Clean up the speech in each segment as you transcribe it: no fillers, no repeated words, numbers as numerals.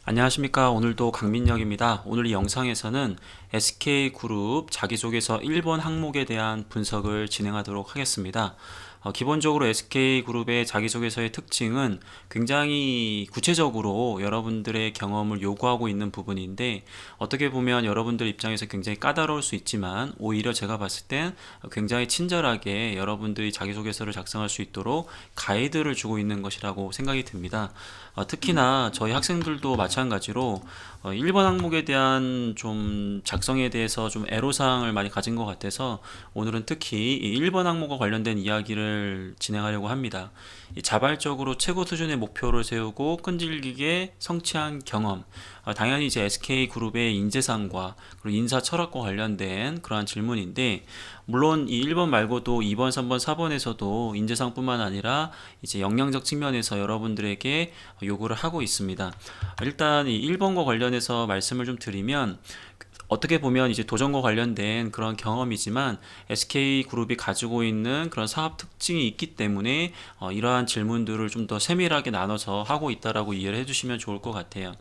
안녕하십니까. 오늘도 강민혁입니다. 오늘 이 영상에서는 SK그룹 자기소개서 1번 항목에 대한 분석을 진행하도록 하겠습니다. 기본적으로 SK그룹의 자기소개서의 특징은 굉장히 구체적으로 여러분들의 경험을 요구하고 있는 부분인데, 어떻게 보면 여러분들 입장에서 굉장히 까다로울 수 있지만 오히려 제가 봤을 땐 굉장히 친절하게 여러분들이 자기소개서를 작성할 수 있도록 가이드를 주고 있는 것이라고 생각이 듭니다. 특히나 저희 학생들도 마찬가지로 1번 항목에 대한 좀 작성에 대해서 좀 애로사항을 많이 가진 것 같아서 오늘은 특히 이 1번 항목과 관련된 이야기를 진행하려고 합니다. 이 자발적으로 최고 수준의 목표를 세우고 끈질기게 성취한 경험, 당연히 이제 SK그룹의 인재상과 그리고 인사 철학과 관련된 그러한 질문인데, 물론 이 1번 말고도 2번, 3번, 4번에서도 인재상뿐만 아니라 이제 역량적 측면에서 여러분들에게 요구를 하고 있습니다. 일단 이 1번과 관련해서 말씀을 좀 드리면, 어떻게 보면 이제 도전과 관련된 그런 경험이지만 SK그룹이 가지고 있는 그런 사업 특징이 있기 때문에 이러한 질문들을 좀 더 세밀하게 나눠서 하고 있다라고 이해를 해주시면 좋을 것 같아요.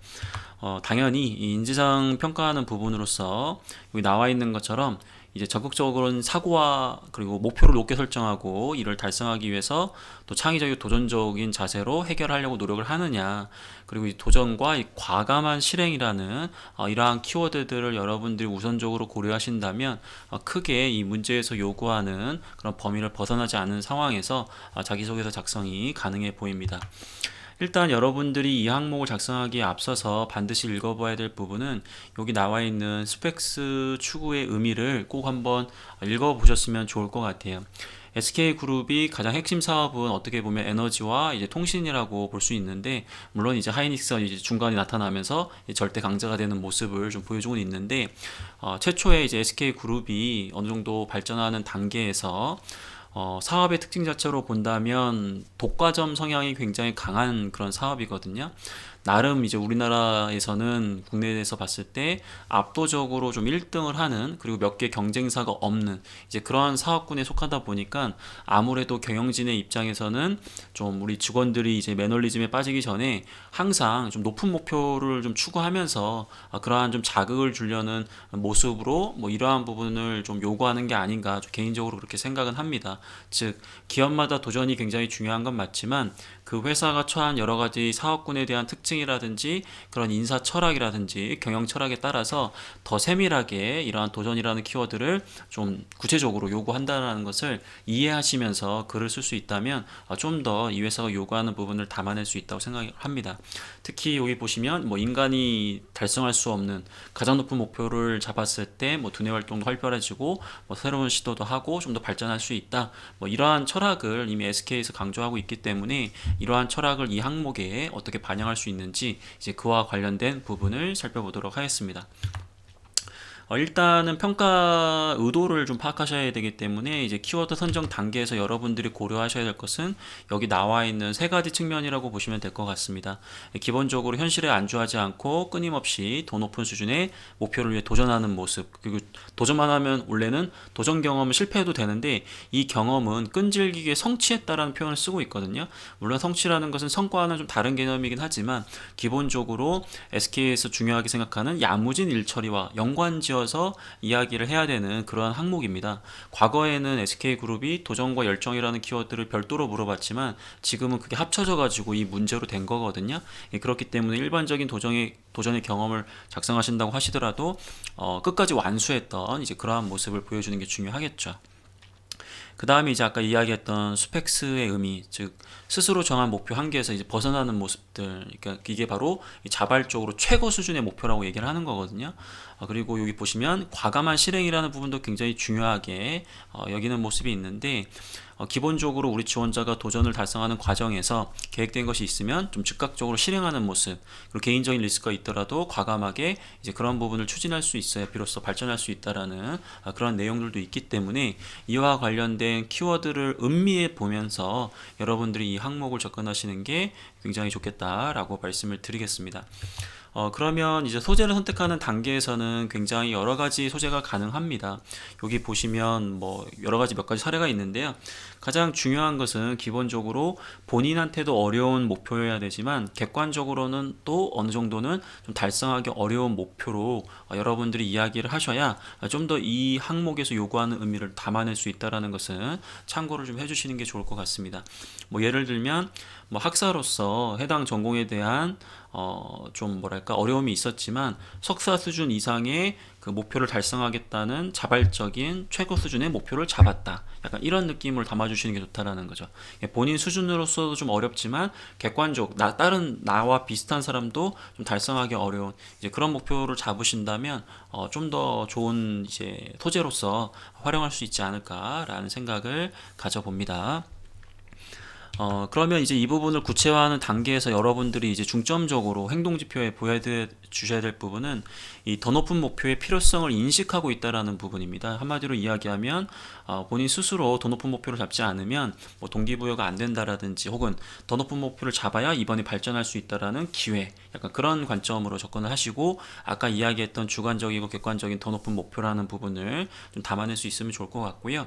당연히 이 인지상 평가하는 부분으로서 여기 나와 있는 것처럼 이제 적극적으로는 사고와 그리고 목표를 높게 설정하고 이를 달성하기 위해서 또 창의적이고 도전적인 자세로 해결하려고 노력을 하느냐, 그리고 이 도전과 이 과감한 실행이라는 이러한 키워드들을 여러분들이 우선적으로 고려하신다면 크게 이 문제에서 요구하는 그런 범위를 벗어나지 않은 상황에서 자기소개서 작성이 가능해 보입니다. 일단 여러분들이 이 항목을 작성하기에 앞서서 반드시 읽어봐야 될 부분은 여기 나와 있는 스펙스 추구의 의미를 꼭 한번 읽어보셨으면 좋을 것 같아요. SK그룹이 가장 핵심 사업은 어떻게 보면 에너지와 이제 통신이라고 볼 수 있는데, 물론 이제 하이닉스가 이제 중간에 나타나면서 절대 강자가 되는 모습을 좀 보여주고 있는데, 최초에 이제 SK그룹이 어느 정도 발전하는 단계에서 사업의 특징 자체로 본다면 독과점 성향이 굉장히 강한 그런 사업이거든요. 나름 이제 우리나라에서는 국내에서 봤을 때 압도적으로 좀 1등을 하는, 그리고 몇 개 경쟁사가 없는 이제 그러한 사업군에 속하다 보니까 아무래도 경영진의 입장에서는 좀 우리 직원들이 이제 매너리즘에 빠지기 전에 항상 좀 높은 목표를 좀 추구하면서 그러한 좀 자극을 주려는 모습으로 뭐 이러한 부분을 좀 요구하는 게 아닌가, 좀 개인적으로 그렇게 생각은 합니다. 즉, 기업마다 도전이 굉장히 중요한 건 맞지만 그 회사가 처한 여러 가지 사업군에 대한 특징이라든지 그런 인사 철학이라든지 경영 철학에 따라서 더 세밀하게 이러한 도전이라는 키워드를 좀 구체적으로 요구한다는 것을 이해하시면서 글을 쓸 수 있다면 좀 더 이 회사가 요구하는 부분을 담아낼 수 있다고 생각합니다. 특히 여기 보시면 뭐 인간이 달성할 수 없는 가장 높은 목표를 잡았을 때 뭐 두뇌 활동도 활발해지고 뭐 새로운 시도도 하고 좀 더 발전할 수 있다, 뭐 이러한 철학을 이미 SK에서 강조하고 있기 때문에 이러한 철학을 이 항목에 어떻게 반영할 수 있는지 이제 그와 관련된 부분을 살펴보도록 하겠습니다. 일단은 평가 의도를 좀 파악하셔야 되기 때문에 이제 키워드 선정 단계에서 여러분들이 고려하셔야 될 것은 여기 나와 있는 세 가지 측면이라고 보시면 될 것 같습니다. 기본적으로 현실에 안주하지 않고 끊임없이 더 높은 수준의 목표를 위해 도전하는 모습, 그리고 도전만 하면 원래는 도전 경험은 실패해도 되는데 이 경험은 끈질기게 성취했다라는 표현을 쓰고 있거든요. 물론 성취라는 것은 성과와는 좀 다른 개념이긴 하지만 기본적으로 SK에서 중요하게 생각하는 야무진 일처리와 연관지어서 이야기를 해야 되는 그러한 항목입니다. 과거에는 SK그룹이 도전과 열정이라는 키워드를 별도로 물어봤지만 지금은 그게 합쳐져 가지고 이 문제로 된 거거든요. 그렇기 때문에 일반적인 도전의 경험을 작성하신다고 하시더라도 끝까지 완수했던 이제 그러한 모습을 보여주는 게 중요하겠죠. 그 다음에 이제 아까 이야기했던 스펙스의 의미, 즉 스스로 정한 목표 한계에서 이제 벗어나는 모습들, 그러니까 이게 바로 자발적으로 최고 수준의 목표라고 얘기를 하는 거거든요. 그리고 여기 보시면 과감한 실행이라는 부분도 굉장히 중요하게 여기는 모습이 있는데, 기본적으로 우리 지원자가 도전을 달성하는 과정에서 계획된 것이 있으면 좀 즉각적으로 실행하는 모습, 그리고 개인적인 리스크가 있더라도 과감하게 이제 그런 부분을 추진할 수 있어야 비로소 발전할 수 있다라는 그런 내용들도 있기 때문에 이와 관련된 키워드를 음미해 보면서 여러분들이 이 항목을 접근하시는 게 굉장히 좋겠다라고 말씀을 드리겠습니다. 그러면 이제 소재를 선택하는 단계에서는 굉장히 여러 가지 소재가 가능합니다. 여기 보시면 뭐 여러 가지 몇 가지 사례가 있는데요. 가장 중요한 것은 기본적으로 본인한테도 어려운 목표여야 되지만 객관적으로는 또 어느 정도는 좀 달성하기 어려운 목표로 여러분들이 이야기를 하셔야 좀 더 이 항목에서 요구하는 의미를 담아낼 수 있다라는 것은 참고를 좀 해주시는 게 좋을 것 같습니다. 뭐 예를 들면 뭐 학사로서 해당 전공에 대한 좀 뭐랄까 어려움이 있었지만 석사 수준 이상의 그 목표를 달성하겠다는 자발적인 최고 수준의 목표를 잡았다. 약간 이런 느낌을 담아주시는 게 좋다라는 거죠. 본인 수준으로서도 좀 어렵지만 객관적 다른 나와 비슷한 사람도 좀 달성하기 어려운 이제 그런 목표를 잡으신다면 좀 더 좋은 이제 소재로서 활용할 수 있지 않을까라는 생각을 가져봅니다. 그러면 이제 이 부분을 구체화하는 단계에서 여러분들이 이제 중점적으로 행동지표에 보여주셔야 될 부분은 이 더 높은 목표의 필요성을 인식하고 있다라는 부분입니다. 한마디로 이야기하면 본인 스스로 더 높은 목표를 잡지 않으면 뭐 동기부여가 안 된다라든지 혹은 더 높은 목표를 잡아야 이번에 발전할 수 있다라는 기회, 약간 그런 관점으로 접근을 하시고 아까 이야기했던 주관적이고 객관적인 더 높은 목표라는 부분을 좀 담아낼 수 있으면 좋을 것 같고요.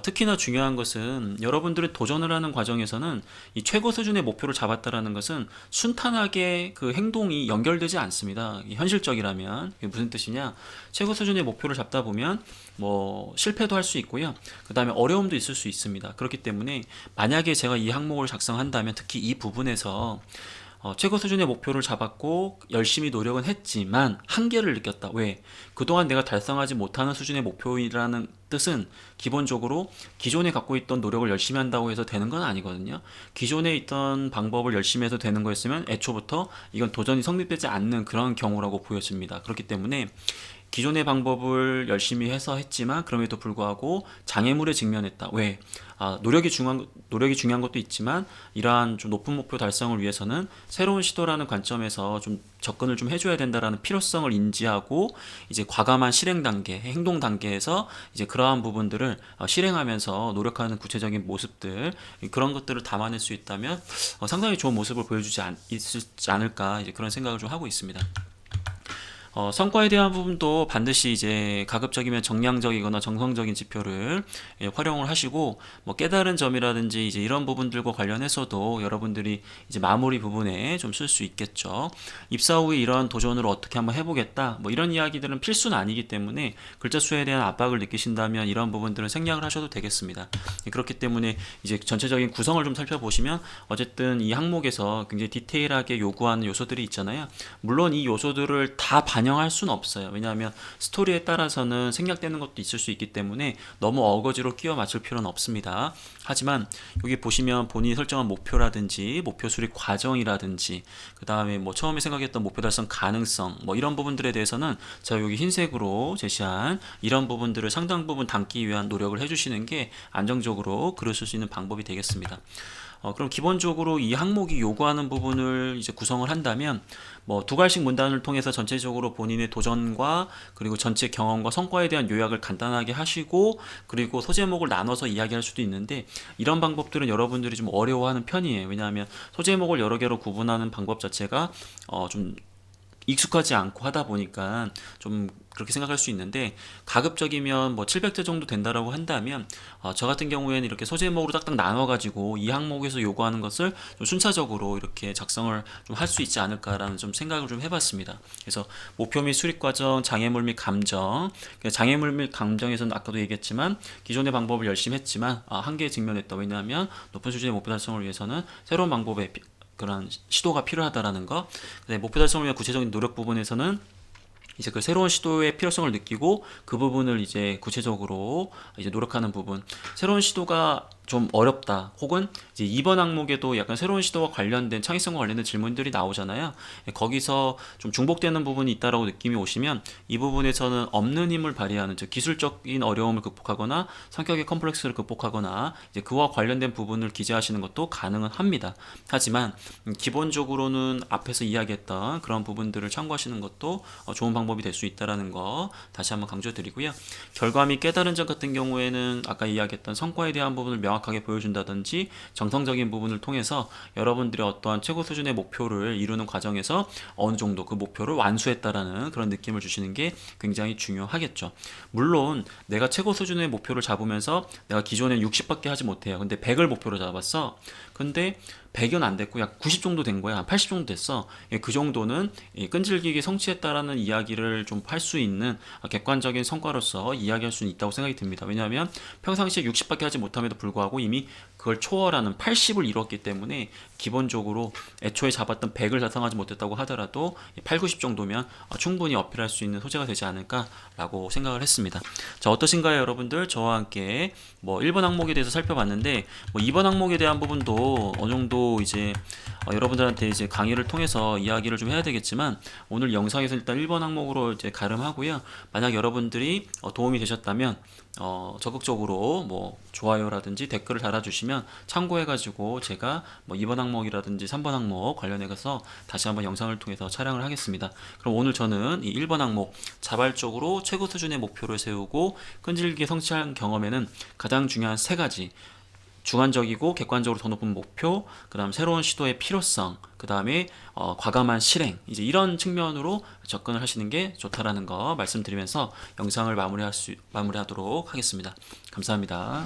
특히나 중요한 것은 여러분들이 도전을 하는 과정에서는 이 최고 수준의 목표를 잡았다라는 것은 순탄하게 그 행동이 연결되지 않습니다. 현실적이라면 이게 무슨 뜻이냐? 최고 수준의 목표를 잡다 보면 뭐 실패도 할 수 있고요. 그 다음에 어려움도 있을 수 있습니다. 그렇기 때문에 만약에 제가 이 항목을 작성한다면 특히 이 부분에서 최고 수준의 목표를 잡았고 열심히 노력은 했지만 한계를 느꼈다. 왜? 그동안 내가 달성하지 못하는 수준의 목표이라는 뜻은 기본적으로 기존에 갖고 있던 노력을 열심히 한다고 해서 되는 건 아니거든요. 기존에 있던 방법을 열심히 해서 되는 거였으면 애초부터 이건 도전이 성립되지 않는 그런 경우라고 보여집니다. 그렇기 때문에 기존의 방법을 열심히 해서 했지만 그럼에도 불구하고 장애물에 직면했다. 왜? 노력이 중요한 것도 있지만 이러한 좀 높은 목표 달성을 위해서는 새로운 시도라는 관점에서 좀 접근을 좀 해줘야 된다라는 필요성을 인지하고 이제 과감한 실행 단계, 행동 단계에서 이제 그러한 부분들을 실행하면서 노력하는 구체적인 모습들 그런 것들을 담아낼 수 있다면 상당히 좋은 모습을 보여주지 있지 않을까 이제 그런 생각을 좀 하고 있습니다. 성과에 대한 부분도 반드시 이제 가급적이면 정량적이거나 정성적인 지표를 활용을 하시고 뭐 깨달은 점이라든지 이제 이런 부분들과 관련해서도 여러분들이 이제 마무리 부분에 좀 쓸 수 있겠죠. 입사 후에 이런 도전을 어떻게 한번 해보겠다. 뭐 이런 이야기들은 필수는 아니기 때문에 글자 수에 대한 압박을 느끼신다면 이런 부분들은 생략을 하셔도 되겠습니다. 그렇기 때문에 이제 전체적인 구성을 좀 살펴보시면 어쨌든 이 항목에서 굉장히 디테일하게 요구하는 요소들이 있잖아요. 물론 이 요소들을 다 반영할 수는 없어요. 왜냐하면 스토리에 따라서는 생략되는 것도 있을 수 있기 때문에 너무 어거지로 끼워 맞출 필요는 없습니다. 하지만 여기 보시면 본인이 설정한 목표라든지 목표 수립 과정이라든지 그 다음에 뭐 처음에 생각했던 목표 달성 가능성 뭐 이런 부분들에 대해서는 제가 여기 흰색으로 제시한 이런 부분들을 상당 부분 담기 위한 노력을 해주시는 게 안정적으로 글을 쓸 수 있는 방법이 되겠습니다. 그럼 기본적으로 이 항목이 요구하는 부분을 이제 구성을 한다면 뭐 두 갈씩 문단을 통해서 전체적으로 본인의 도전과 그리고 전체 경험과 성과에 대한 요약을 간단하게 하시고 그리고 소제목을 나눠서 이야기할 수도 있는데 이런 방법들은 여러분들이 좀 어려워하는 편이에요. 왜냐하면 소제목을 여러 개로 구분하는 방법 자체가 좀 익숙하지 않고 하다 보니까 좀 그렇게 생각할 수 있는데 가급적이면 뭐 700자 정도 된다라고 한다면 저 같은 경우에는 이렇게 소제목으로 딱딱 나눠가지고 이 항목에서 요구하는 것을 좀 순차적으로 이렇게 작성을 좀 할 수 있지 않을까라는 좀 생각을 좀 해봤습니다. 그래서 목표 및 수립 과정, 장애물 및 감정, 장애물 및 감정에서는 아까도 얘기했지만 기존의 방법을 열심히 했지만 한계에 직면했다. 왜냐하면 높은 수준의 목표 달성을 위해서는 새로운 방법에 그런 시도가 필요하다라는 거. 목표 달성을 위한 구체적인 노력 부분에서는 이제 그 새로운 시도의 필요성을 느끼고 그 부분을 이제 구체적으로 이제 노력하는 부분. 새로운 시도가 좀 어렵다. 혹은 이제 이번 항목에도 약간 새로운 시도와 관련된 창의성과 관련된 질문들이 나오잖아요. 거기서 좀 중복되는 부분이 있다라고 느낌이 오시면 이 부분에서는 없는 힘을 발휘하는 즉 기술적인 어려움을 극복하거나 성격의 컴플렉스를 극복하거나 이제 그와 관련된 부분을 기재하시는 것도 가능은 합니다. 하지만 기본적으로는 앞에서 이야기했던 그런 부분들을 참고하시는 것도 좋은 방법이 될 수 있다라는 거 다시 한번 강조드리고요. 결과 및 깨달은 점 같은 경우에는 아까 이야기했던 성과에 대한 부분을 명확히 명확하게 보여준다든지 정성적인 부분을 통해서 여러분들의 어떠한 최고 수준의 목표를 이루는 과정에서 어느 정도 그 목표를 완수했다라는 그런 느낌을 주시는 게 굉장히 중요하겠죠. 물론 내가 최고 수준의 목표를 잡으면서 내가 기존에 60밖에 하지 못해요. 근데 100을 목표로 잡았어. 근데 100은 안 됐고 약 90 정도 된 거야. 한 80 정도 됐어. 예, 그 정도는 끈질기게 성취했다라는 이야기를 좀 할 수 있는 객관적인 성과로서 이야기할 수는 있다고 생각이 듭니다. 왜냐하면 평상시에 60밖에 하지 못함에도 불구하고 이미 그걸 초월하는 80을 이뤘기 때문에 기본적으로 애초에 잡았던 100을 달성하지 못했다고 하더라도 8, 90 정도면 충분히 어필할 수 있는 소재가 되지 않을까라고 생각을 했습니다. 자, 어떠신가요, 여러분들? 저와 함께 뭐 1번 항목에 대해서 살펴봤는데 뭐 2번 항목에 대한 부분도 어느 정도 이제 여러분들한테 이제 강의를 통해서 이야기를 좀 해야 되겠지만 오늘 영상에서 일단 1번 항목으로 이제 가름하고요. 만약 여러분들이 도움이 되셨다면 적극적으로 뭐 좋아요라든지 댓글을 달아주시면 참고해가지고 제가 뭐 2번 항목이라든지 3번 항목 관련해서 다시 한번 영상을 통해서 촬영을 하겠습니다. 그럼 오늘 저는 이 1번 항목 자발적으로 최고 수준의 목표를 세우고 끈질기게 성취한 경험에는 가장 중요한 세 가지 주관적이고 객관적으로 더 높은 목표, 그 다음 새로운 시도의 필요성, 그 다음에 과감한 실행, 이제 이런 측면으로 접근을 하시는 게 좋다라는 거 말씀드리면서 영상을 마무리하도록 하겠습니다. 감사합니다.